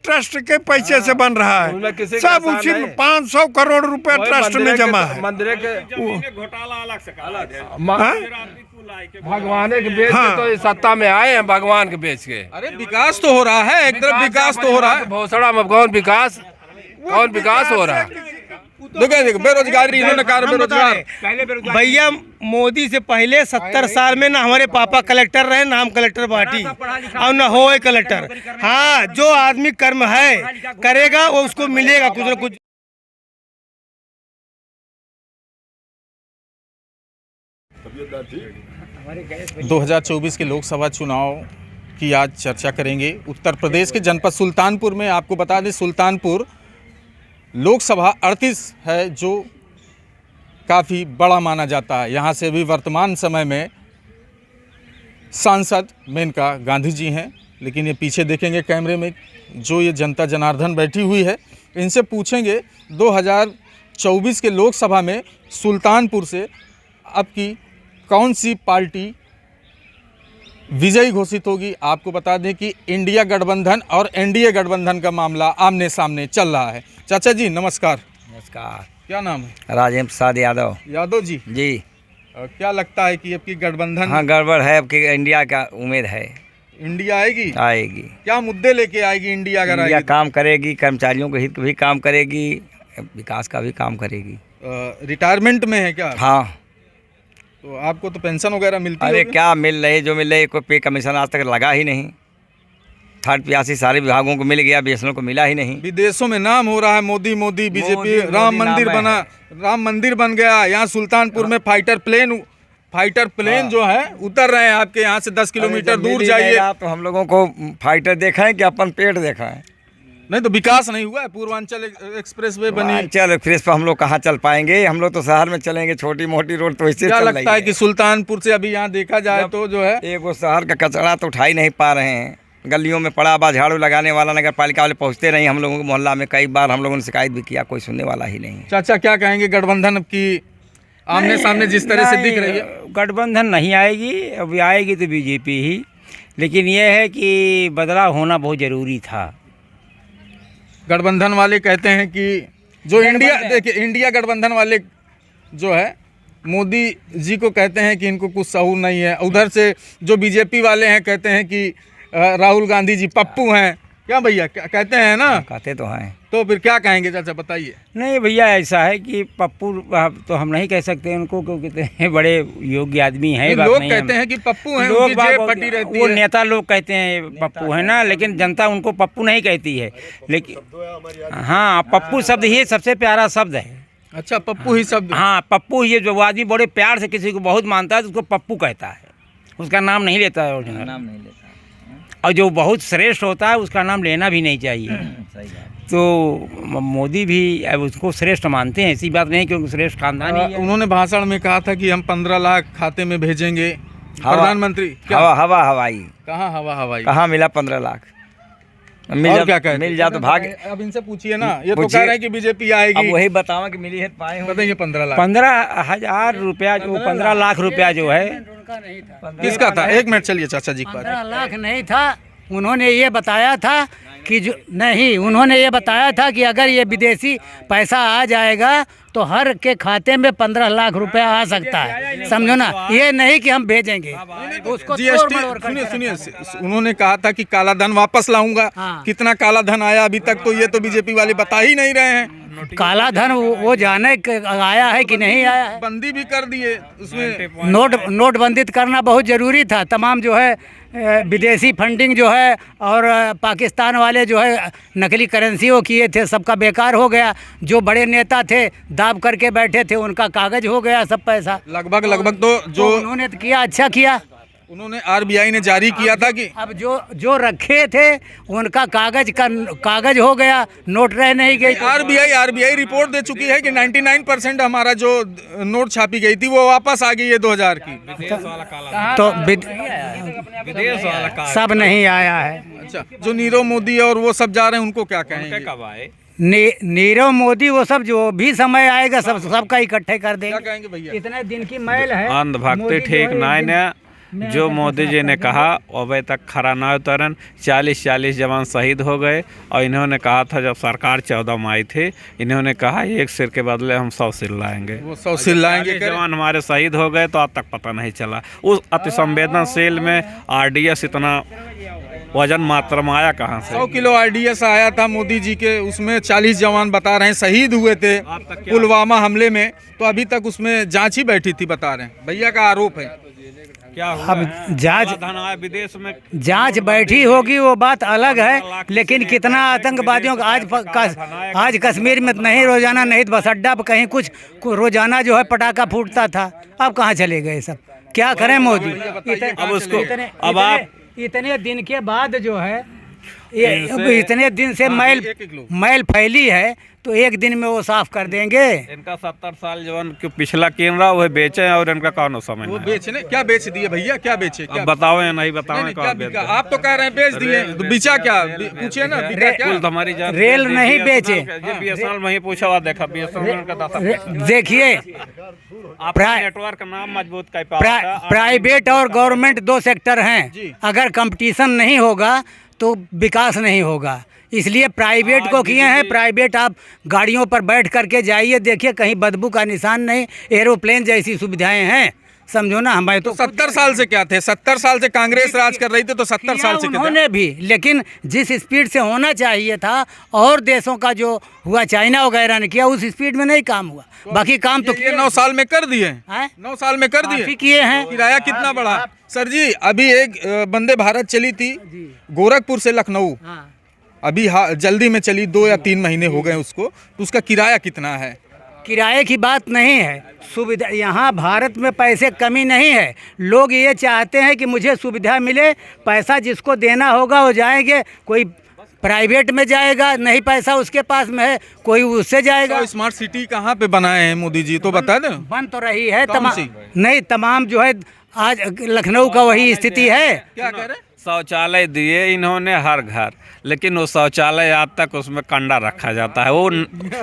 Trust के पैसे से बन रहा है, सब उसी 500 करोड़ रुपए ट्रस्ट में जमा है। मंदिर के घोटाला अलग से भगवान के बेच के तो इस सत्ता में आए हैं, भगवान के बेच के। अरे विकास तो हो रहा है, एक तरफ विकास तो हो रहा है। भोसड़ा में कौन विकास हो रहा है? देखो बेरोजगारी, इन्होंने कहा बेरोजगार। भैया मोदी से पहले 70 साल में ना हमारे पापा कलेक्टर रहे, ना हम कलेक्टर बाटी और ना हो कलेक्टर। हाँ, जो आदमी कर्म है करेगा वो उसको मिलेगा कुछ न कुछ। 2024 के लोकसभा चुनाव की आज चर्चा करेंगे। उत्तर प्रदेश के जनपद सुल्तानपुर में, आपको बता दें सुल्तानपुर लोकसभा 38 है, जो काफ़ी बड़ा माना जाता है। यहाँ से अभी वर्तमान समय में सांसद मेनका गांधी जी हैं, लेकिन ये पीछे देखेंगे कैमरे में जो ये जनता जनार्दन बैठी हुई है, इनसे पूछेंगे 2024 के लोकसभा में सुल्तानपुर से अब की कौन सी पार्टी विजयी घोषित होगी। आपको बता दें कि इंडिया गठबंधन और एनडीए गठबंधन का मामला आमने सामने चल रहा है। चाचा जी नमस्कार। नमस्कार। क्या नाम है? राजेंद्र प्रसाद यादव। यादव जी जी। क्या लगता है कि अब की गठबंधन? हाँ, गड़बड़ है, अब की इंडिया का उम्मीद है। इंडिया आएगी? आएगी। क्या मुद्दे लेके आएगी इंडिया? अगर इंडिया आएगी काम करेगी, कर्मचारियों के हित का भी काम करेगी, विकास का भी काम करेगी। रिटायरमेंट में है क्या? हाँ। तो आपको तो पेंशन वगैरह मिलती है? अरे क्या मिल रही, जो मिल रही, कोई पे कमीशन आज तक लगा ही नहीं। थर्ड प्यासी सारे विभागों को मिल गया, बीएसएनएल को मिला ही नहीं। विदेशों में नाम हो रहा है मोदी मोदी, बीजेपी राम मंदिर बन गया। यहाँ सुल्तानपुर में फाइटर प्लेन जो है उतर रहे हैं आपके यहाँ से 10 किलोमीटर दूर जाइए तो हम लोगों को फाइटर देखा है कि अपन पेट देखा है। नहीं तो विकास नहीं हुआ है। पूर्वांचल एक्सप्रेसवे बनी, चल एक्सप्रेस पर हम लोग कहाँ चल पाएंगे? हम लोग तो शहर में चलेंगे, छोटी मोटी रोड तो इससे क्या लगता है कि सुल्तानपुर से अभी यहाँ देखा जाए तो जो है एक वो शहर का कचरा तो उठा ही नहीं पा रहे हैं। गलियों में पड़ा बा, झाड़ू लगाने वाला नगर पालिका वाले पहुँचते नहीं। हम लोगों के मोहल्ला में कई बार हम लोगों ने शिकायत भी किया, कोई सुनने वाला ही नहीं। चाचा क्या कहेंगे? गठबंधन की आमने सामने जिस तरह से दिख रही है, गठबंधन नहीं आएगी, अब आएगी तो बीजेपी ही। लेकिन यह है कि बदलाव होना बहुत ज़रूरी था। गठबंधन वाले कहते हैं कि जो इंडिया गठबंधन वाले जो है मोदी जी को कहते हैं कि इनको कुछ सहूर नहीं है। उधर से जो बीजेपी वाले हैं कहते हैं कि राहुल गांधी जी पप्पू हैं। क्या भैया कहते हैं ना? कहते तो हैं। तो फिर क्या कहेंगे चाचा, बताइए। नहीं भैया, ऐसा है कि पप्पू तो हम नहीं कह सकते उनको, क्योंकि बड़े योग्य आदमी हैं। लोग कहते हैं कि पप्पू हैं, उनकी जेब फटी रहती वो है। नेता लोग कहते हैं पप्पू है ना, लेकिन जनता उनको पप्पू नहीं कहती है। लेकिन हाँ, पप्पू शब्द ही सबसे प्यारा शब्द है। अच्छा, पप्पू ही शब्द? हाँ, पप्पू ही। जो आदमी बड़े प्यार से किसी को बहुत मानता है तो उसको पप्पू कहता है, उसका नाम नहीं लेता है ओरिजिनल नाम नहीं लेता। और जो बहुत श्रेष्ठ होता है उसका नाम लेना भी नहीं चाहिए। तो मोदी भी अब उसको श्रेष्ठ मानते हैं, ऐसी बात नहीं क्योंकि श्रेष्ठ खानदान ही है। उन्होंने भाषण में कहा था कि हम 15 लाख खाते में भेजेंगे। प्रधानमंत्री हवाई कहाँ? हवाई कहाँ मिला? 15 लाख मिल क्या मिल जा तो भाग। अब इनसे पूछिए ना, ये तो कह रहे हैं कि बीजेपी आएगी। अब वही बतावा कि मिली है पाए बताइए। 15 लाख 15,000 रुपया, जो 15 लाख रुपया जो है किसका था? एक मिनट चलिए चाचा जी। 15 लाख नहीं था, उन्होंने ये बताया था कि उन्होंने ये बताया था कि अगर ये विदेशी पैसा आ जाएगा तो हर के खाते में 15 लाख रुपया आ सकता है, समझो ना। ये नहीं कि हम भेजेंगे उसको। जीएसटी सुनिए, उन्होंने कहा था कि काला धन वापस लाऊंगा। हाँ। कितना काला धन आया अभी तक? तो ये तो बीजेपी वाले बता ही नहीं रहे हैं। काला धन वो जाने आया है कि नहीं आया है। बंदी भी कर दिए उसमें। नोटबंदी करना बहुत ज़रूरी था। तमाम जो है विदेशी फंडिंग जो है और पाकिस्तान वाले जो है नकली करेंसी वो किए थे, सबका बेकार हो गया। जो बड़े नेता थे दाब करके बैठे थे, उनका कागज हो गया सब पैसा लगभग तो जो उन्होंने तो किया, अच्छा किया। उन्होंने आरबीआई ने जारी किया था कि अब जो रखे थे उनका कागज हो गया, नोट रह नहीं गई। आरबीआई रिपोर्ट दे चुकी है कि 99% हमारा जो नोट छापी गई थी वो वापस आ गई है 2000 की। तो सब नहीं आया है। अच्छा, जो नीरव मोदी और वो सब जा रहे हैं उनको क्या कहेंगे? कब आए? नीरव मोदी वो सब जो भी समय आएगा सबका इकट्ठे कर देंगे। क्या कहेंगे भैया? इतने दिन की मैल है। अंध भक्ति ठीक नहीं ने जो मोदी जी ने कहा अभी तक खरा न उतरन। 40 जवान शहीद हो गए और इन्होंने कहा था जब सरकार 14 में आई थी, इन्होंने कहा 1 सिर के बदले हम 100 सिर लाएंगे। वो 100 सिर लाएंगे। जवान हमारे शहीद हो गए तो आज तक पता नहीं चला। उस अति संवेदनशील में RDS इतना वजन मात्रा में आया कहाँ से? 100 किलो RDS आया था मोदी जी के, उसमें 40 जवान बता रहे हैं शहीद हुए थे पुलवामा हमले में, तो अभी तक उसमें जांच ही बैठी थी बता रहे हैं। भैया का आरोप है क्या अब जांच धन आया विदेश में, जांच बैठी होगी वो बात अलग है, लेकिन कितना आतंकवादियों का आज कश्मीर में नहीं रोजाना नहीं तो बस अड्डा पर कहीं कुछ रोजाना जो है पटाखा फूटता था। अब कहाँ चले गए सब? क्या करें मोदी? अब उसको अब आप इतने दिन के बाद जो है इतने दिन से मैल फैली है तो एक दिन में वो साफ कर देंगे। इनका 70 साल जवान जो पिछला किन रहा वो बेचे हैं और इनका कौन समय वो बेचने क्या बेच दिए भैया? क्या बेचे? क्या बताओ या नहीं बताओ? आप तो कह रहे हैं बेच दिए, तो बिचा क्या? पूछिए ना बिका क्या? हमारी रेल नहीं बेचे। BSNL में ही पूछा हुआ देखा BSNL का देखिए नेटवर्क का नाम मजबूत कर पाया। प्राइवेट और गवर्नमेंट 2 सेक्टर हैं। अगर कंपटीशन नहीं होगा तो विकास नहीं होगा, इसलिए प्राइवेट को किए हैं। प्राइवेट आप गाड़ियों पर बैठ करके जाइए, देखिए कहीं बदबू का निशान नहीं, एरोप्लेन जैसी सुविधाएं हैं। समझो ना, हमारे तो 70 साल से क्या थे? 70 साल से कांग्रेस राज कर रही थी, तो 70 साल से उन्होंने भी, लेकिन जिस स्पीड से होना चाहिए था और देशों का जो हुआ, चाइना वगैरह ने किया, उस स्पीड में नहीं काम हुआ। बाकी काम तो ये 9 साल में कर दिए, 9 साल में कर दिए, किए हैं। किराया कितना बढ़ा? सर जी अभी एक वंदे भारत चली थी गोरखपुर से लखनऊ, अभी जल्दी में चली, 2 या 3 महीने हो गए उसको, तो उसका किराया कितना है? किराए की बात नहीं है, सुविधा यहाँ भारत में पैसे कमी नहीं है। लोग ये चाहते हैं कि मुझे सुविधा मिले, पैसा जिसको देना होगा वो जाएंगे, कोई प्राइवेट में जाएगा, नहीं पैसा उसके पास में है कोई उससे जाएगा। तो स्मार्ट सिटी कहाँ पे बनाए हैं मोदी जी, तो बता दें। बन तो रही है नहीं, तमाम जो है आज लखनऊ का वही स्थिति है। क्या कह रहे हैं? शौचालय दिए इन्होंने हर घर, लेकिन वो शौचालय आज तक उसमें कंडा रखा जाता है। वो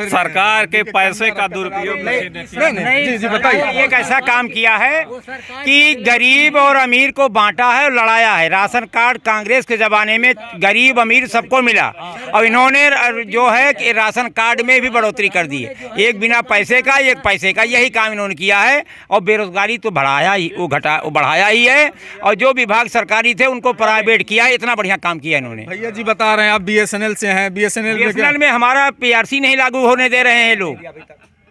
सरकार के पैसे का दुरुपयोग नहीं, बताइए। एक ऐसा काम किया है कि गरीब और अमीर को बांटा है और लड़ाया है। राशन कार्ड कांग्रेस के ज़माने में गरीब अमीर सबको मिला, और इन्होंने जो है कि राशन कार्ड में भी बढ़ोतरी कर दी है, एक बिना पैसे का एक पैसे का, यही काम इन्होंने किया है। और बेरोजगारी तो बढ़ाया ही, वो बढ़ाया ही है। और जो विभाग सरकारी थे उनको प्राइवेट किया है। इतना बढ़िया काम किया इन्होंने। भैया जी बता रहे हैं आप BSNL से हैं, BSNL में हमारा PRC नहीं लागू होने दे रहे हैं लोग।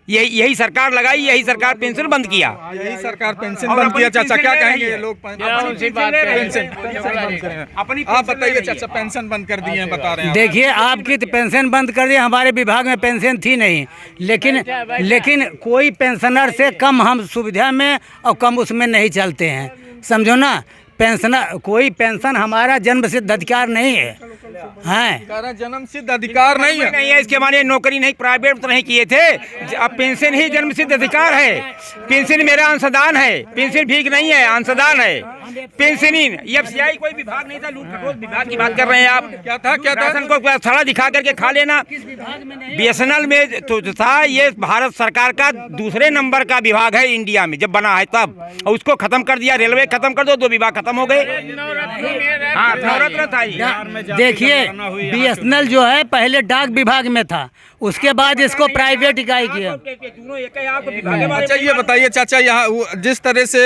यही सरकार लगाई, यही सरकार पेंशन बंद किया, यही सरकार पेंशन बंद किया। चाचा क्या कहेंगे ये लोग? आप बताइए चाचा, पेंशन बंद कर दिए हैं बता रहे हैं। देखिए आपकी तो पेंशन बंद कर दी, हमारे विभाग में पेंशन थी नहीं, लेकिन कोई पेंशनर से कम हम सुविधा में और कम उसमें नहीं चलते हैं। समझो ना, पेंशनर कोई पेंशन हमारा जन्म सिद्ध अधिकार नहीं है। जन्म सिद्ध अधिकार नहीं है, इसके माने नौकरी नहीं, प्राइवेट तो नहीं किए थे। अब पेंशन ही जन्म सिद्ध अधिकार है। पेंशन मेरा अंशदान है, पेंशन भीख नहीं है, अंशदान है। पेंशनिंग FCI कोई विभाग नहीं था, लूट खटोस विभाग की बात कर रहे हैं आप। क्या था राशन को थड़ा दिखा करके खा लेना। BSNL में तो था, ये भारत सरकार का दूसरे नंबर का विभाग है इंडिया में, जब बना है तब, और उसको खत्म कर दिया। रेलवे खत्म कर दो, 2 विभाग खत्म हो गए। हाँ, नवरत्न था। देखिए BSNL जो है पहले डाक विभाग में था, उसके बाद इसको प्राइवेट इकाई किया। अच्छा ये बताइए चाचा, यहाँ जिस तरह से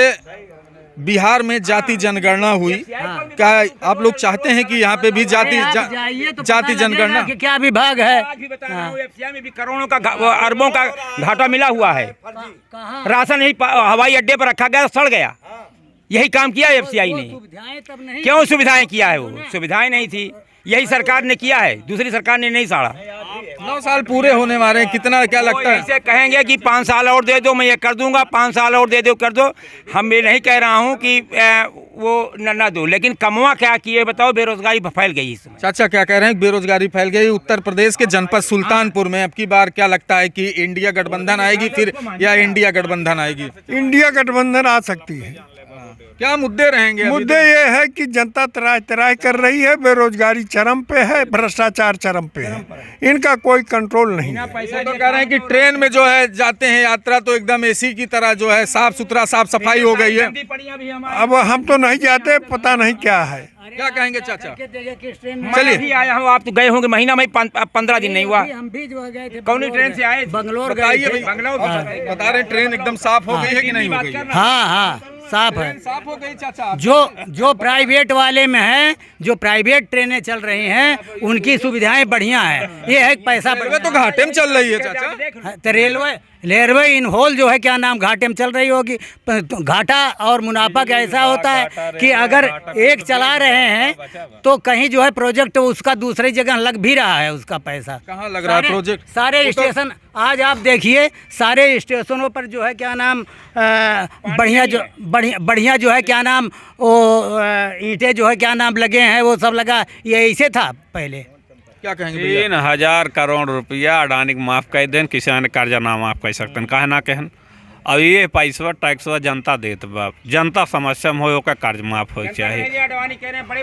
बिहार में जाति जनगणना हुई, क्या आप लोग चाहते हैं कि यहाँ पे भी जाति जनगणना? क्या विभाग है? FCI में भी करोड़ों का अरबों का घाटा मिला हुआ है। राशन नहीं हवाई अड्डे पर रखा गया, सड़ गया। यही काम किया FCI ने। क्यों सुविधाएं किया है? वो सुविधाएं नहीं थी, यही सरकार ने किया है, दूसरी सरकार ने नहीं साड़ा। 9 साल पूरे होने वाले हैं, कितना क्या लगता है? ऐसे कहेंगे कि 5 साल और दे दो, मैं ये कर दूंगा, 5 साल और दे दो, कर दो। हम ये नहीं कह रहा हूँ कि वो न दो, लेकिन कमवा क्या किए बताओ? बेरोजगारी फैल गई इसमें। चाचा क्या कह रहे हैं? बेरोजगारी फैल गई। उत्तर प्रदेश के जनपद सुल्तानपुर में अब की बार क्या लगता है कि इंडिया गठबंधन आएगी फिर, या इंडिया गठबंधन आएगी? इंडिया गठबंधन आ सकती है। क्या मुद्दे रहेंगे? मुद्दे ये है कि जनता तराय तराय कर रही है, बेरोजगारी चरम पे है, भ्रष्टाचार चरम पे है, इनका कोई कंट्रोल नहीं है। वो तो कह रहे हैं कि ट्रेन में जो है जाते हैं यात्रा तो एकदम एसी की तरह जो है साफ सुथरा साफ सफाई हो गई है। अब हम तो नहीं जाते, पता नहीं क्या है। क्या कहेंगे चाचा? चलिए भी आया हूँ, आप तो गए होंगे, महीना में 15 दिन नहीं हुआ। हम भी जो गए थे कौन ट्रेन से आए? बंगलोर गए बताइए थे। भाई, बता रहे ट्रेन एकदम साफ हो गई है कि नहीं हो गई है? हाँ हाँ साफ है। साफ हो गई चाचा। जो प्राइवेट वाले में है, जो प्राइवेट ट्रेनें चल रही हैं उनकी सुविधाएं बढ़िया है। ये है कि पैसा रेलवे तो घाटे में चल रही है चाचा। तो रेलवे इन होल जो है क्या नाम घाटे में चल रही होगी। तो घाटा और मुनाफा का ऐसा होता है कि अगर एक चला रहे हैं तो कहीं जो है प्रोजेक्ट उसका दूसरी जगह लग भी रहा है, उसका पैसा कहाँ लग रहा है प्रोजेक्ट? सारे स्टेशन आज आप देखिए, सारे स्टेशनों पर जो है क्या नाम बढ़िया जो है क्या नाम वो ईंटें जो है क्या नाम लगे हैं, वो सब लगा। ये ऐसे था पहले। क्या कहेंगे भैया? 3000 करोड़ रुपया अडानी को माफ कर दें, किसान कर्जा ना माफ कर सकते कहे ना कहन। अब ये पैसा टैक्स जनता देत बाप, जनता समस्या में हो ओका कर्ज माफ हो चाहिए।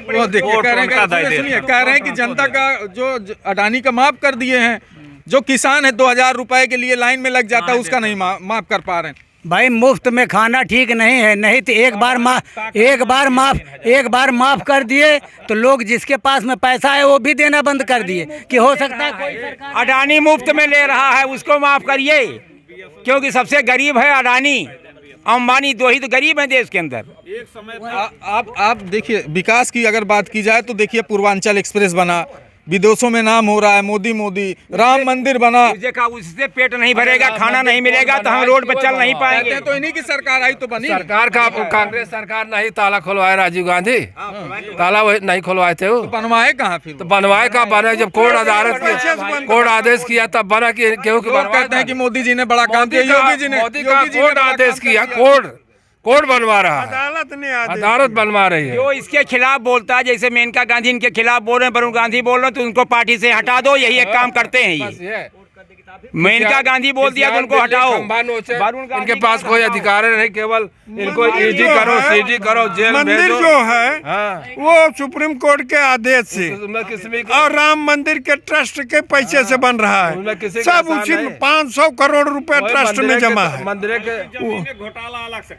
वो देखिए कह रहे हैं कि जनता का जो अडानी का माफ कर दिए हैं, जो किसान है 2000 रुपए के लिए लाइन में लग जाता है उसका नहीं माफ कर पा रहे हैं। भाई मुफ्त में खाना ठीक नहीं है, नहीं तो एक बार माफ कर दिए तो लोग जिसके पास में पैसा है वो भी देना बंद कर दिए कि हो सकता है कोई सरकार अडानी मुफ्त में ले रहा है, उसको माफ करिए, क्योंकि सबसे गरीब है अडानी। अंबानी दो ही तो गरीब हैं देश के अंदर। एक समय आप देखिए विकास की अगर बात की जाए तो देखिए पूर्वांचल एक्सप्रेस बना, विदेशों में नाम हो रहा है, मोदी राम मंदिर बना। देखा उससे पेट नहीं भरेगा, खाना नहीं मिलेगा तो हम रोड पे चल नहीं पाएंगे। तो इन्हीं की सरकार आई तो बनी। सरकार का कांग्रेस सरकार नहीं ताला खुलवाया, राजीव गांधी ताला नहीं खुलवाए थे वो। तो बनवाए कहाँ फिर? तो बनवाए का बना जब कोर्ट आदेश किया तब बना कि केहू के कहते हैं कि मोदी जी ने बड़ा काम किया, योगी जी ने कोर्ट आदेश किया, कोर्ट बनवा रहा है, अदालत बनवा रही है। जो इसके खिलाफ बोलता है, जैसे मेनका गांधी इनके खिलाफ बोल रहे हैं, वरुण गांधी बोल रहे हैं, तो उनको पार्टी से हटा दो, यही एक काम करते हैं ये। मेनका गांधी बोल दिया तो उनको हटाओ। इनके पास कोई अधिकार नहीं, केवल इनको ईडी करो, सीडी करो, जेल मंदिर भेजो। जो है वो सुप्रीम कोर्ट के आदेश से और राम मंदिर के ट्रस्ट के पैसे से बन रहा है, सब उसी 500 करोड़ रुपए ट्रस्ट में जमा है। मंदिर के घोटाला अलग से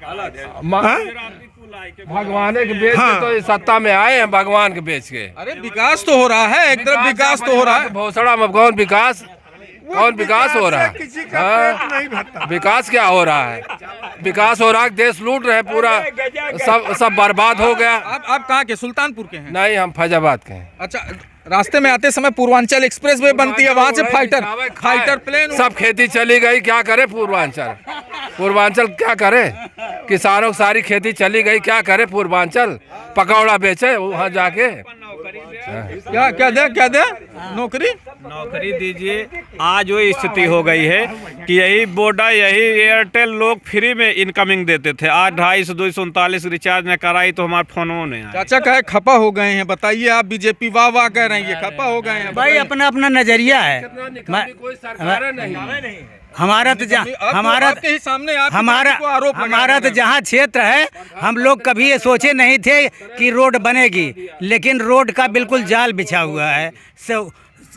भगवान के बेच के तो सत्ता में आए हैं, भगवान के बेच के। अरे विकास तो हो रहा है, एक तरफ विकास तो हो रहा है। भोसड़ा में कौन विकास हो रहा है? किसी का पेट नहीं भरता। विकास क्या हो रहा है? विकास हो रहा है, देश लूट रहे, पूरा सब बर्बाद हो गया। आप कहाँ के? सुल्तानपुर के हैं? नहीं, हम फैजाबाद के हैं। अच्छा, रास्ते में आते समय पूर्वांचल एक्सप्रेस वे बनती है, वहाँ से फाइटर प्लेन सब खेती चली गई, क्या करे पूर्वांचल क्या करे? किसानों की सारी खेती चली गई, क्या करे पूर्वांचल? पकौड़ा बेचे वहाँ जाके। क्या दे नौकरी दीजिए। आज वो स्थिति हो गई है कि यही वोडा यही एयरटेल लोग फ्री में इनकमिंग देते थे। आज 239 रिचार्ज ने कराई तो हमारे फोनों ने चाचा कहे खपा हो गए हैं। बताइए आप, बीजेपी वाह कह रहे हैं, ये खपा हो गए हैं। भाई अपना अपना नजरिया है। कोई सरकार नहीं। हमारा तो हमारा तो जहाँ क्षेत्र है, हम लोग कभी ये सोचे नहीं थे कि रोड बनेगी, लेकिन रोड का बिल्कुल जाल बिछा हुआ है।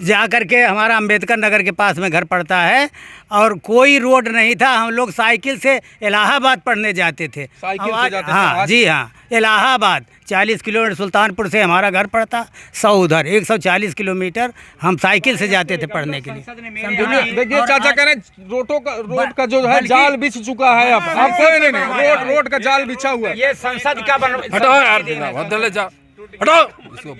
जा कर के हमारा अंबेडकर नगर के पास में घर पड़ता है और कोई रोड नहीं था। हम लोग साइकिल से इलाहाबाद पढ़ने जाते थे। हाँ जी हाँ, इलाहाबाद 40 किलोमीटर सुल्तानपुर से हमारा घर पड़ता, 100 उधर 140 किलोमीटर हम साइकिल से जाते थे पढ़ने के लिए। देखिए चाचा कह रहे हैं रोड का जो है जाल बिछ चुका है। अब कोई नहीं, रोड का जाल बिछा हुआ है। ये संसद का हटाओ यार, हटाओ इसको।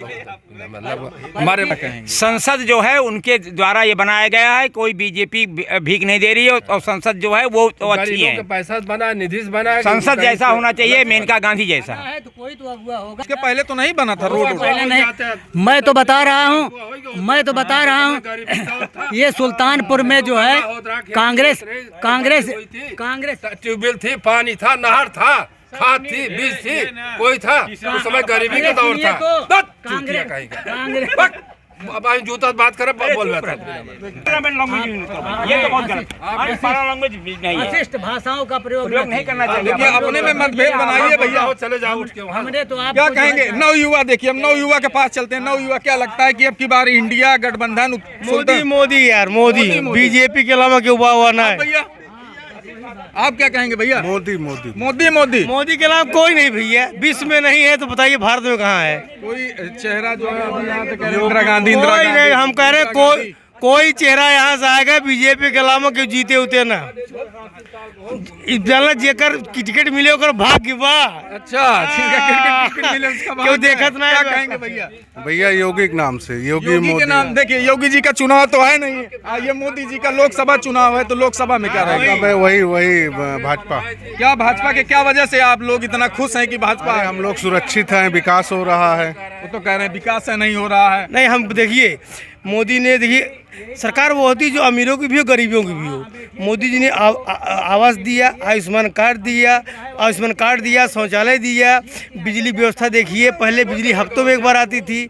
हमारे संसद जो है उनके द्वारा ये बनाया गया है, कोई बीजेपी भीख नहीं दे रही है और संसद जो है वो तो अच्छी है। पैसा बना, निधि बना, संसद जैसा होना चाहिए, मेनका गांधी जैसा। तो कोई तो अगुआ होगा। इसके पहले तो नहीं बना था रोड, पहले नहीं। मैं तो बता रहा हूँ ये सुल्तानपुर में जो है कांग्रेस ट्यूबवेल थी, पानी था, नहर था, खाद थी, बीज थी, कोई था उस समय गरीबी का दौर था। अब हम जूता बात करें बोल ये तो बहुत गलत है। सारा लैंग्वेज नहीं है, अशिष्ट भाषाओं का प्रयोग नहीं करना चाहिए। देखिए अपने में मतभेद बनाइए भैया। चले जाओ उठ के वहाँ। हमने तो आप क्या कहेंगे नवयुवा? देखिए हम नवयुवा के पास चलते हैं। नवयुवा क्या लगता है कि अब की बार इंडिया गठबंधन मोदी मोदी यार मोदी, बीजेपी के अलावा क्यों हुआ ना है। भैया आप क्या कहेंगे भैया? मोदी मोदी मोदी मोदी मोदी के अलावा कोई नहीं भैया, विश्व में नहीं है तो बताइए भारत में कहाँ है? कोई चेहरा जो है अभी यहाँ पे कह रहे हैं इंदिरा गांधी कोई नहीं, हम कह रहे हैं कोई चेहरा यहाँ से आएगा बीजेपी के अलावा क्यों जीते उते ना। जेकर टिकट मिले ओकर भाग्य बा। अच्छा टिकट मिले उसका क्यों देखत ना क्या है? कहेंगे भैया? भैया योगी के नाम से योगी योगी के नाम देखिए, योगी जी का चुनाव तो है नहीं, ये मोदी जी का लोकसभा चुनाव है, तो लोकसभा में क्या रहेगा? वही भाजपा। क्या भाजपा के क्या वजह से आप लोग इतना खुश हैं कि भाजपा? हम लोग सुरक्षित हैं, विकास हो रहा है। वो तो कह रहे हैं विकास है नहीं हो रहा है। नहीं, हम देखिए मोदी ने, देखिए सरकार वो होती जो अमीरों की भी हो गरीबों की भी हो। मोदी जी ने आवास दिया, आयुष्मान कार्ड दिया, शौचालय दिया, बिजली व्यवस्था देखिए, पहले बिजली हफ्तों में एक बार आती थी।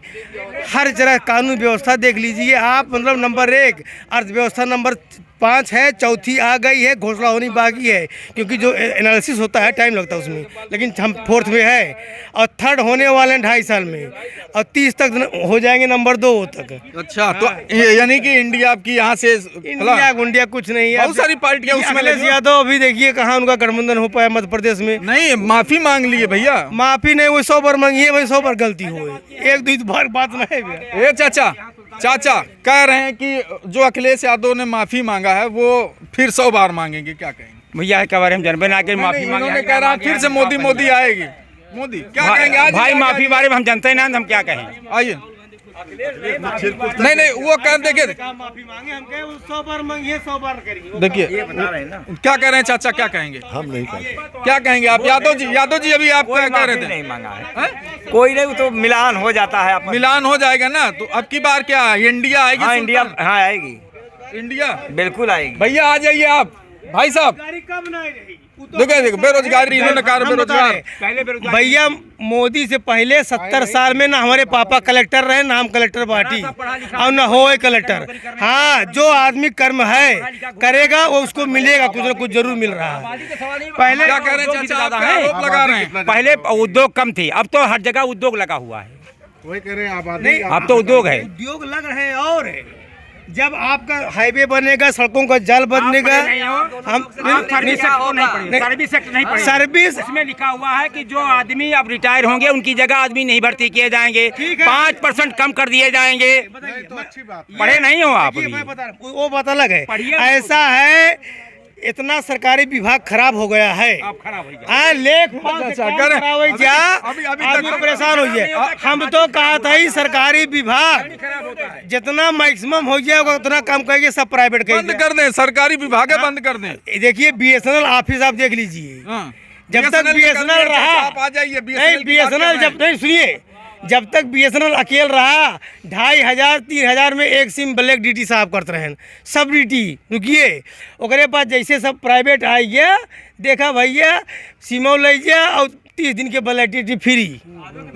हर तरह कानून व्यवस्था देख लीजिए आप, मतलब नंबर 1। अर्थव्यवस्था नंबर 5 है, चौथी आ गई है, घोषणा होनी बाकी है, क्योंकि जो एनालिसिस होता है टाइम लगता है उसमें, लेकिन हम 4th में है और 3rd होने वाले हैं 2.5 साल में, और 30 तक हो जाएंगे नंबर 2 तक। अच्छा, तो यानी कि इंडिया आपकी यहाँ से इंडिया कुछ नहीं है, बहुत सारी पार्टियां उसमें अखिलेश लगी। यादव अभी देखिए कहाँ उनका गठबंधन हो पाया मध्य प्रदेश में। नहीं, माफी मांग लिए भैया। माफी नहीं, वो 100 बार मांगी है, वही 100 बार गलती हुई, एक दो बार बात नहीं है। ए चाचा कह रहे हैं कि जो अखिलेश यादव ने माफी मांगा है वो फिर 100 बार मांगेंगे, क्या कहेंगे भैया के बारे में जनबे ना के माफी मांगे। उन्होंने कह रहा फिर से मोदी आएगी। मोदी क्या कहेंगे आज? भाई माफी बारे में हम जानते हैं ना, हम क्या कहें? आइए। नहीं वो कह देखिए माफी मांगे, हम कहे 100 बार मांगिए, 100 बार करिए। देखिए क्या कह रहे हैं चाचा, क्या कहेंगे? हम नहीं कहते। क्या कहेंगे आप? यादव जी अभी आप क्या कह रहे थे? नहीं मांगा है कोई नहीं, तो मिलान हो जाता है, मिलान हो जाएगा ना, तो अब की बार क्या इंडिया आएगी? हाँ इंडिया, हाँ आएगी, इंडिया बिल्कुल आएगी। भैया आ जाइए आप। भाई साहब देखो बेरोजगारी, इन्होंने कहा बेरोजगार। भैया मोदी से पहले 70 साल में ना हमारे पापा कलेक्टर रहे, ना हम कलेक्टर पार्टी, और ना हो कलेक्टर। हाँ, जो आदमी कर्म है करेगा वो उसको मिलेगा, कुछ ना कुछ जरूर मिल रहा है। पहले क्या कह रहे हैं चाचा, आप आरोप लगा रहे हैं? पहले उद्योग कम थी, अब तो हर जगह उद्योग लगा हुआ है। वही कह रहे हैं आबादी। अब तो उद्योग है, उद्योग लग रहे हैं। और जब आपका हाईवे बनेगा, सड़कों का जाल बनेगा, हम सर्विस इसमें लिखा हुआ है कि जो आदमी अब रिटायर होंगे उनकी जगह आदमी नहीं भर्ती किए जाएंगे, 5% कम कर दिए जाएंगे। तो अच्छी बात। पढ़े नहीं हो आप? मैं बता रहा हूँ, वो बात अलग है। ऐसा है, इतना सरकारी विभाग खराब हो गया है, लेख आदमी परेशान हो जाए। हम तो कहा था ही सरकारी विभाग जितना मैक्सिमम हो जाएगा उतना कम करिए, सब प्राइवेट बंद कर दें, सरकारी विभाग बंद कर दें। देखिए BSNL ऑफिस आप देख लीजिए, जब तक BSNL रहा, आप आ जाइए। नहीं BSNL जब नहीं, सुनिए, जब तक BSNL अकेले रहा 2500-3000 में एक सिम ब्लैक DT साहब करते रहे, सब DT रुकिए। ओकरे बाद जैसे सब प्राइवेट आ गया, देखा भैया सिमो ले जा और 30 दिन के ब्लैक DT फ्री।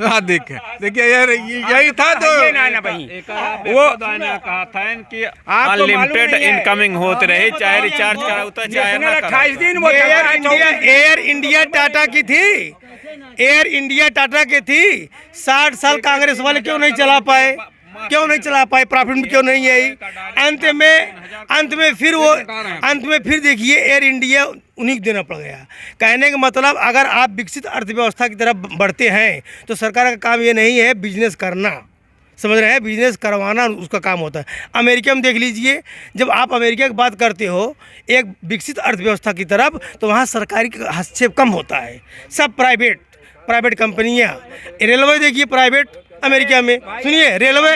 हाँ देखिए यार यही था। तो ना भाई वो कहा था कि अनलिमिटेड इनकमिंग होते रहे, चाहे रिचार्ज कराता चाहे ना। 28 दिन वो एयर इंडिया टाटा की थी, एयर इंडिया टाटा की थी। 60 साल कांग्रेस वाले क्यों नहीं चला पाए? प्रॉफिट में क्यों नहीं आई? अंत में फिर देखिए एयर इंडिया उन्हीं को देना पड़ गया। कहने का मतलब, अगर आप विकसित अर्थव्यवस्था की तरफ बढ़ते हैं तो सरकार का काम ये नहीं है बिजनेस करना, समझ रहे हैं? बिजनेस करवाना उसका काम होता है। अमेरिका में देख लीजिए, जब आप अमेरिका की बात करते हो एक विकसित अर्थव्यवस्था की तरफ, तो वहाँ सरकारी हस्तक्षेप कम होता है, सब प्राइवेट कंपनियाँ। रेलवे देखिए प्राइवेट अमेरिका में, सुनिए रेलवे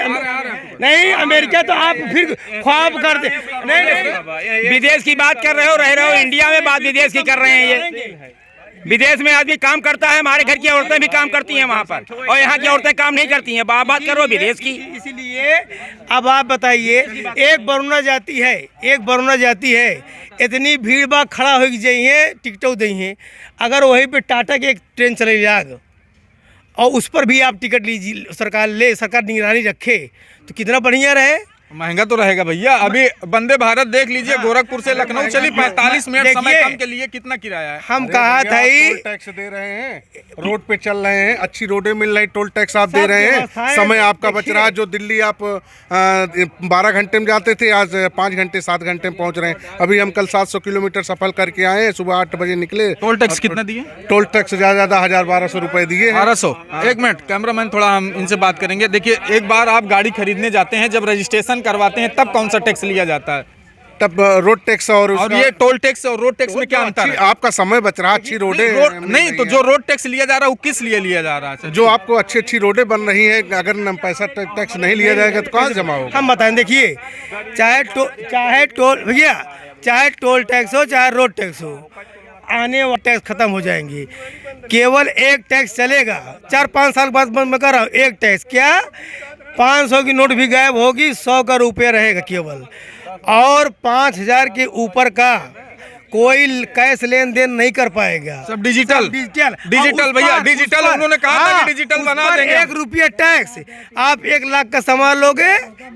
नहीं, अमेरिका तो आप फिर ख्वाब करते नहीं। विदेश की बात कर रहे हो, रह रहे हो इंडिया में, बात विदेश की कर रहे हैं। ये विदेश में आदमी काम करता है, हमारे घर की औरतें भी काम करती हैं वहाँ पर, और यहाँ की औरतें काम नहीं करती हैं। बात करो विदेश की। इसलिए अब आप बताइए, एक बरुणा जाती है, इतनी भीड़ भाड़ खड़ा हो जाइए, टिकटों दही, अगर वहीं पे टाटा की एक ट्रेन चले जाएगा और उस पर भी आप टिकट लीजिए, सरकार निगरानी रखे, तो कितना बढ़िया रहे। महंगा तो रहेगा भैया। अभी वंदे भारत देख लीजिए, गोरखपुर से लखनऊ चली 45 मिनट समय कम के लिए कितना किराया है। हम कहा था ही टैक्स दे रहे हैं, रोड पे चल रहे हैं, अच्छी रोडें मिल रही, टोल टैक्स आप दे रहे हैं, समय आपका बच रहा है। जो दिल्ली आप 12 घंटे में जाते थे, आज 5 घंटे 7 घंटे में पहुंच रहे हैं। अभी हम कल 700 किलोमीटर सफर करके आए हैं, सुबह 8 बजे निकले। टोल टैक्स कितना दिए? टोल टैक्स ज़्यादा 1000-1200 रुपए दिए। 1200। एक मिनट कैमरामैन, थोड़ा हम इनसे बात करेंगे। देखिए, एक बार आप गाड़ी खरीदने जाते हैं, जब रजिस्ट्रेशन करवाते हैं तब कौन सा टैक्स लिया जाता है? तब रोड टैक्स और ये टोल टैक्स और रोड टैक्स में क्या अंतर है? आपका समय बच रहा है, अच्छी रोडें नहीं, तो जो रोड टैक्स लिया जा रहा है वो किस लिए लिया जा रहा है? जो आपको अच्छी रोडें बन रही है, अगर पैसा टैक्स नहीं लिया जाएगा तो कहाँ जमा होगा? हम बताएं, देखिए, चाहे टोल टैक्स हो, चाहे रोड टैक्स हो, आने वाले टैक्स खत्म हो जाएंगे। केवल एक टैक्स चलेगा, 4-5 साल बाद मैं कर रहा हूँ। एक टैक्स क्या, 500 की नोट भी गायब होगी, 100 का रुपया रहेगा केवल, और 5000 के ऊपर का कोई कैश लेन देन नहीं कर पाएगा। सब डिजिटल भैया, डिजिटल। उन्होंने कहा था कि डिजिटल बना देंगे। 1 रुपया टैक्स, आप 1 लाख का सामान लोगे,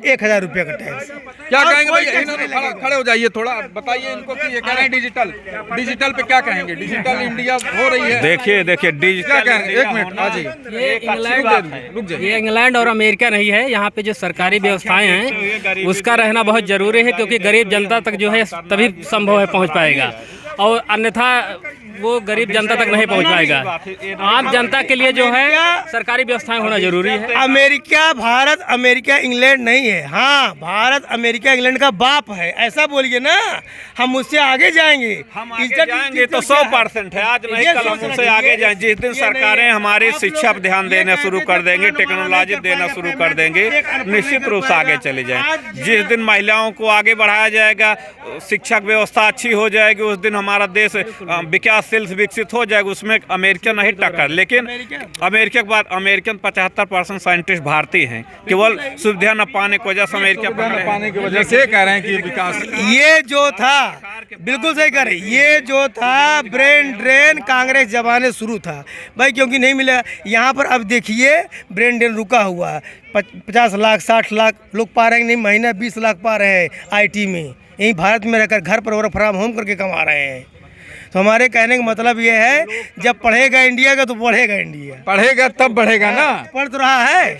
1000 रुपया का टैक्स। क्या कहेंगे भैया? इन्होंने खड़े हो जाइए, थोड़ा बताइए इनको कि ये कह रहे हैं डिजिटल पे क्या कहेंगे? डिजिटल इंडिया हो रही है। देखिए डिजिटल क्या कह रहे हैं? 1 मिनट आ जाइए, रुक जाइए। ये इंग्लैंड और अमेरिका नहीं है। यहाँ पे जो सरकारी व्यवस्थाएं हैं उसका रहना बहुत जरूरी है, क्योंकि गरीब जनता तक जो है तभी संभव है पहुँच पाएगा, और अन्यथा वो गरीब जनता तक नहीं पहुंच पाएगा। आम जनता के लिए जो है सरकारी व्यवस्थाएं होना जरूरी है। भारत अमेरिका इंग्लैंड नहीं है। हाँ, भारत अमेरिका इंग्लैंड का बाप है, ऐसा बोलिए ना। हम उससे आगे जाएंगे, हम आगे जाएंगे तो 100% है। आज नहीं कल हम उससे आगे जाएंगे। जिस दिन सरकारें हमारी शिक्षा पर ध्यान देना शुरू कर देंगे, टेक्नोलॉजी देना शुरू कर देंगे, निश्चित रूप से आगे चले जाएंगे। जिस दिन महिलाओं को आगे बढ़ाया जाएगा, शिक्षा व्यवस्था अच्छी हो जाएगी, उस दिन हमारा देश विकासशील विकसित हो जाएगा। उसमें अमेरिका नहीं टक्कर। लेकिन अमेरिका के बाद अमेरिकन 75% साइंटिस्ट भारतीय हैं। केवल सुविधा न पाने की वजह से अमेरिका पाने की वजह से कह रहे हैं कि विकास, ये जो था बिल्कुल सही कह रहे, ये जो था ब्रेन ड्रेन कांग्रेस जमाने शुरू था भाई, क्योंकि नहीं मिला यहाँ पर। अब देखिए ब्रेन ड्रेन रुका हुआ है। 50 लाख 60 लाख लोग पा रहे हैं, नहीं महीना 20 लाख पा रहे हैं IT में, यहीं भारत में रहकर घर पर वर्क फ्रॉम होम करके कमा रहे हैं। तो हमारे कहने का मतलब ये है, जब पढ़ेगा इंडिया का तो बढ़ेगा इंडिया, पढ़ेगा तब बढ़ेगा ना। पढ़ तो रहा है।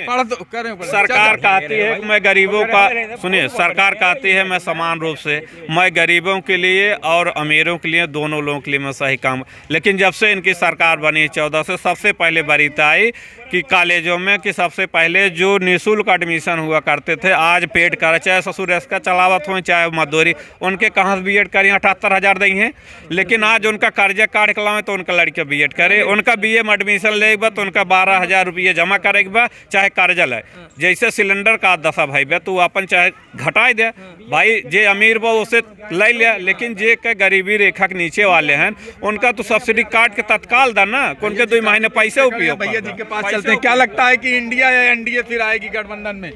पढ़ तो सरकार कहती है कि मैं गरीबों का, सुनिए, सरकार कहती है मैं समान रूप से मैं गरीबों के लिए और अमीरों के लिए, दोनों लोगों के लिए मैं सही काम। लेकिन जब से इनकी सरकार बनी 14 से, सबसे पहले बरीता आई कि कॉलेजों में कि सबसे पहले जो निःशुल्क एडमिशन हुआ करते थे, आज पेड कर, चाहे ससुर इसका चलावत हो चाहे मजदूरी, उनके कहाँ से BEd करें? 78,000 दी हैं। लेकिन आज उनका कर्जा काट के लाएं तो उनका लड़के BEd करे, उनका BA में एडमिशन लेगा तो उनका 12,000 रुपये जमा करेगा, चाहे कर्जा ले। जैसे सिलेंडर का दशा भाई बे, तू अपन चाहे घटाई दे भाई, जे अमीर बा उसे ले लिया, लेकिन जे के गरीबी रेखा के नीचे वाले हैं उनका तो सब्सिडी काट के तत्काल दा ना, उनके 2 महीने पैसे उपयोग। भैया जी के पास चलते हैं। क्या लगता है कि इंडिया या NDA फिर आएगी गठबंधन में?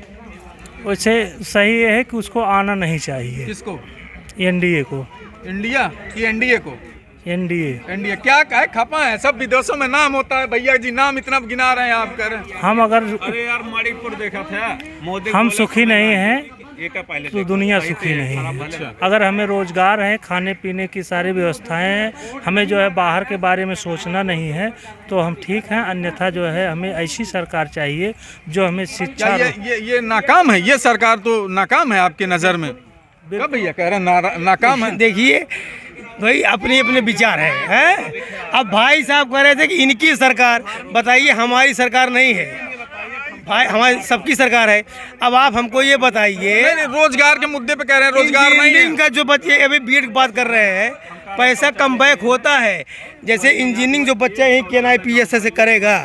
वैसे सही है कि उसको आना नहीं चाहिए। किसको? NDA को। इंडिया कि NDA को? NDA क्या कहे, खपा है सब विदेशों में नाम होता है। भैया जी नाम इतना गिना रहे हैं आप, कर हम अगर, अरे यार मणिपुर देखा था मोदी, हम सुखी नहीं हैं तो दुनिया सुखी नहीं है। अगर हमें रोजगार है, खाने पीने की सारी व्यवस्थाएं हैं, हमें जो है बाहर के बारे में सोचना नहीं है, तो हम ठीक हैं। अन्यथा जो है हमें ऐसी सरकार चाहिए जो हमें शिक्षा। ये नाकाम है, ये सरकार तो नाकाम है आपके नज़र में? कब भैया कह रहे हैं नाकाम है? देखिए भाई, अपने अपने विचार हैं। अब भाई साहब कह रहे थे कि इनकी सरकार, बताइए हमारी सरकार नहीं है भाई, हमारी सबकी सरकार है। अब आप हमको ये बताइए, रोजगार के मुद्दे पे कह रहे हैं रोजगार नहीं है। इनका जो बच्चे अभी BEd की बात कर रहे हैं, पैसा कम बैक होता है। जैसे इंजीनियरिंग जो बच्चा यही KNIPS से करेगा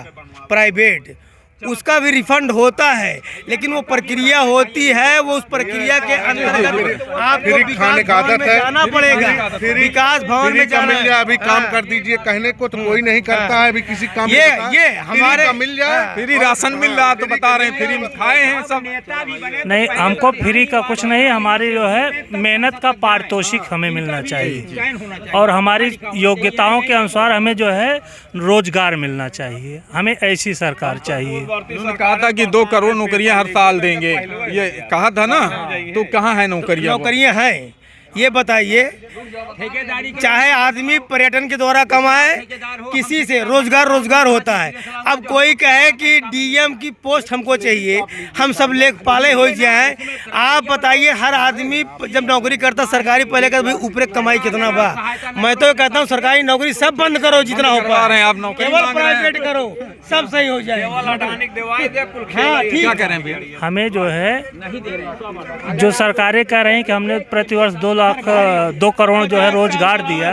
प्राइवेट, उसका भी रिफंड होता है, लेकिन वो प्रक्रिया होती है, वो उस प्रक्रिया के अंतर्गत आपको विकास भवन में जाना पड़ेगा। विकास भवन में जाना, अभी काम कर दीजिए कहने को तो कोई नहीं करता है। अभी किसी काम ये हमारे मिल जाए, फ्री राशन मिल रहा तो बता रहे हैं फ्री में खाए हैं सब। नहीं, हमको फ्री का कुछ नहीं, हमारी जो है मेहनत का पारितोषिक हमें मिलना चाहिए, और हमारी योग्यताओं के अनुसार हमें जो है रोजगार मिलना चाहिए। हमें ऐसी सरकार चाहिए। उन्होंने कहा था कि 2 करोड़ नौकरियां हर साल देंगे, ये कहा था ना, तो कहाँ है नौकरियां? नौकरियां हैं, ये बताइए। चाहे आदमी पर्यटन के द्वारा कमाए, किसी से रोजगार होता है। अब कोई कहे कि डीएम की पोस्ट हमको चाहिए, हम सब लेखपाले हो जाए। आप बताइए, हर आदमी जब नौकरी करता सरकारी, पहले का भाई ऊपर कमाई कितना बा। मैं तो कहता हूँ सरकारी नौकरी सब बंद करो जितना हो पा रहे हैं आप, नौकरी केवल प्राइवेट करो, सब सही हो जाए। हाँ, ठीक करें भैया। हमें जो है, जो सरकारें कह रही हैं कि हमने प्रतिवर्ष 2 करोड़ जो है रोजगार दिया,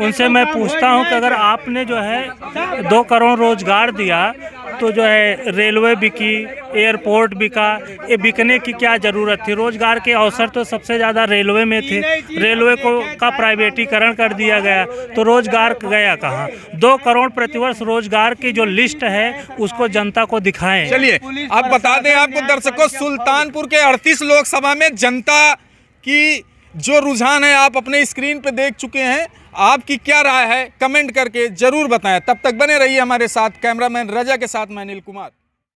उनसे मैं पूछता हूं कि अगर आपने जो है 2 करोड़ रोजगार दिया तो जो है रेलवे बिकी, एयरपोर्ट बिका, ये बिकने की क्या ज़रूरत थी? रोजगार के अवसर तो सबसे ज़्यादा रेलवे में थे, रेलवे का प्राइवेटीकरण कर दिया गया, तो रोजगार गया कहाँ? 2 करोड़ प्रतिवर्ष रोजगार की जो लिस्ट है उसको जनता को दिखाएं। चलिए अब बता दें आपको दर्शकों, सुल्तानपुर के 38 लोकसभा में जनता की जो रुझान है आप अपने स्क्रीन पे देख चुके हैं। आपकी क्या राय है कमेंट करके जरूर बताएं। तब तक बने रहिए हमारे साथ। कैमरामैन रजा के साथ मैं अनिल कुमार।